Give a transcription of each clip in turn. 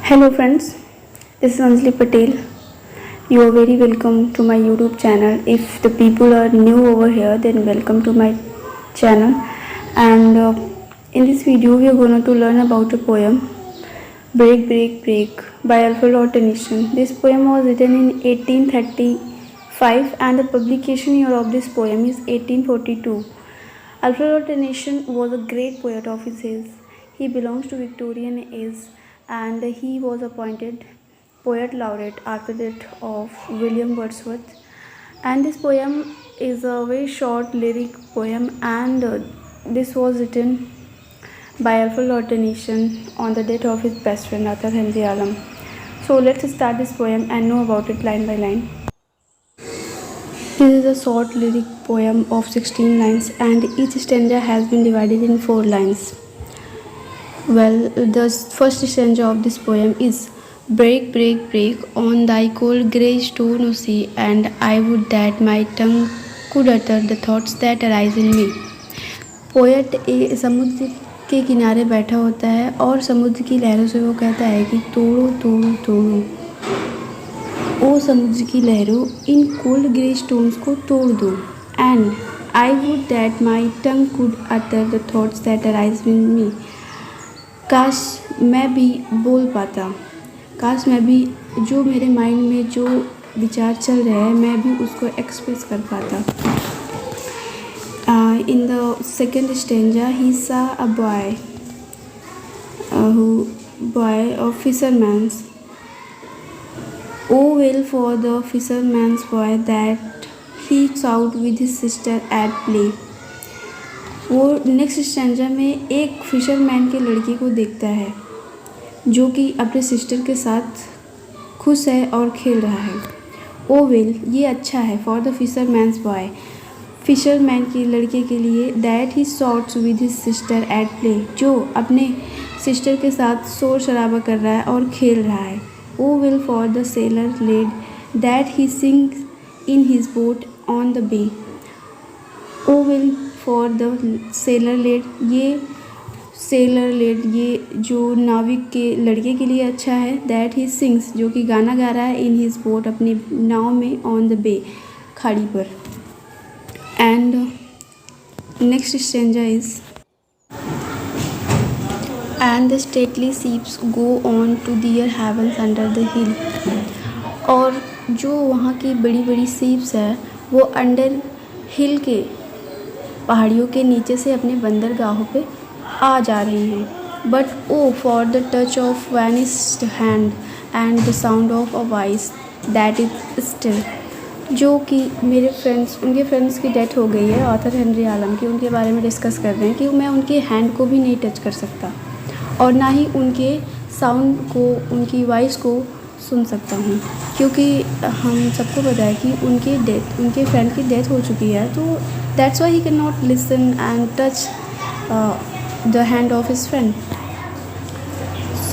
Hello friends, this is Anjali Patel. You are very welcome to my YouTube channel. If the people are new over here, then welcome to my channel. And in this video, we are going to learn about a poem, Break, Break, Break by Alfred Lord Tennyson. This poem was written in 1835 and the publication year of this poem is 1842. Alfred Lord Tennyson was a great poet of his age. He belongs to Victorian age and he was appointed poet laureate after that of William Wordsworth. And this poem is a very short lyric poem and this was written by Alfred Lord Tennyson on the death of his best friend Arthur Henry Allen. So let's start this poem and know about it line by line. This is a short lyric poem of 16 lines and each stanza has been divided in 4 lines. Well, the first stanza of this poem is Break, break, break on thy cold grey stone, O sea, and I would that my tongue could utter the thoughts that arise in me. Poet समुद्र के किनारे बैठा होता है और समुद्र की लहरों से वो कहता है कि तोड़ो तोड़ो तोड़ो, ओ समुद्र की लहरों इन कोल्ड ग्रे स्टोन्स को तोड़ दो. And I would that my tongue could utter the thoughts that arise in me. काश मैं भी बोल पाता, काश मैं भी जो मेरे माइंड में जो विचार चल रहे हैं मैं भी उसको एक्सप्रेस कर पाता. इन द सेकेंड स्टेंजा ही सा a boy of fisherman's. Oh well for the fisherman's boy that he's out with his sister at play. वो नेक्स्ट स्टैंजा में एक फिशरमैन के लड़के को देखता है जो कि अपने सिस्टर के साथ खुश है और खेल रहा है. ओ वेल ये अच्छा है for the fisherman's boy, fisherman के लड़के के लिए, that he shouts with his sister at play, जो अपने सिस्टर के साथ शोर शराबा कर रहा है और खेल रहा है. O well for the sailor lad that he sings in his boat on the bay. O well for the sailor lad, ये sailor lad ये जो नाविक के लड़के के लिए अच्छा है. That he sings जो कि गाना गा रहा है in his boat अपनी नाव में on the bay खाड़ी पर. And next stanza is and the stately ships go on to their havens under the hill. और जो वहाँ की बड़ी बड़ी शिप्स है वो अंडर हिल के पहाड़ियों के नीचे से अपने बंदरगाहों पे आ जा रही हैं. But o for the touch of vanished hand and the sound of a voice that is still. जो कि मेरे फ्रेंड्स, उनके फ्रेंड्स की डेथ हो गई है आर्थर हेनरी आलम की, उनके बारे में डिस्कस कर रहे हैं कि मैं उनके हैंड को भी नहीं टच कर सकता और ना ही उनके साउंड को, उनकी वॉइस को सुन सकता हूँ, क्योंकि हम सबको पता है कि उनके फ्रेंड की डेथ हो चुकी है. तो that's why he can not listen and touch the hand of his friend.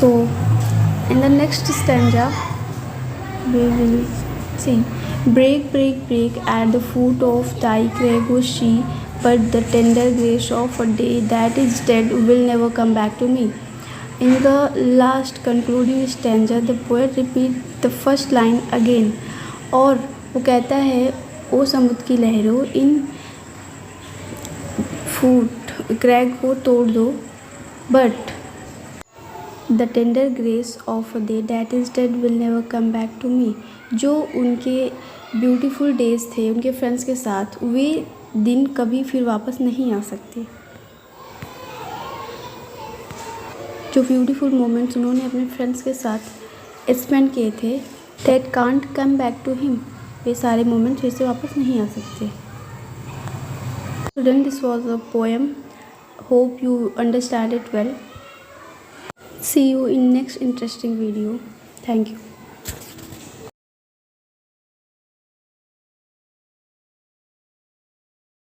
So in the next stanza we will see break break break at the foot of thy crag was she, but the tender grace of a day that is dead will never come back to me. In the last concluding stanza the poet repeats the first line again. और वो कहता है ओ समुद्र की लहरों इन फूट Craig को तोड़ दो, but the tender grace of a day that is dead will never come back to me. जो उनके ब्यूटीफुल डेज थे उनके फ्रेंड्स के साथ, वे दिन कभी फिर वापस नहीं आ सकते. जो ब्यूटीफुल मोमेंट्स उन्होंने अपने फ्रेंड्स के साथ स्पेंड किए थे, that can't come back to him, वे सारे मोमेंट्स फिर से वापस नहीं आ सकते. Student, this was a poem. Hope you understand it well. See you in next interesting video. Thank you.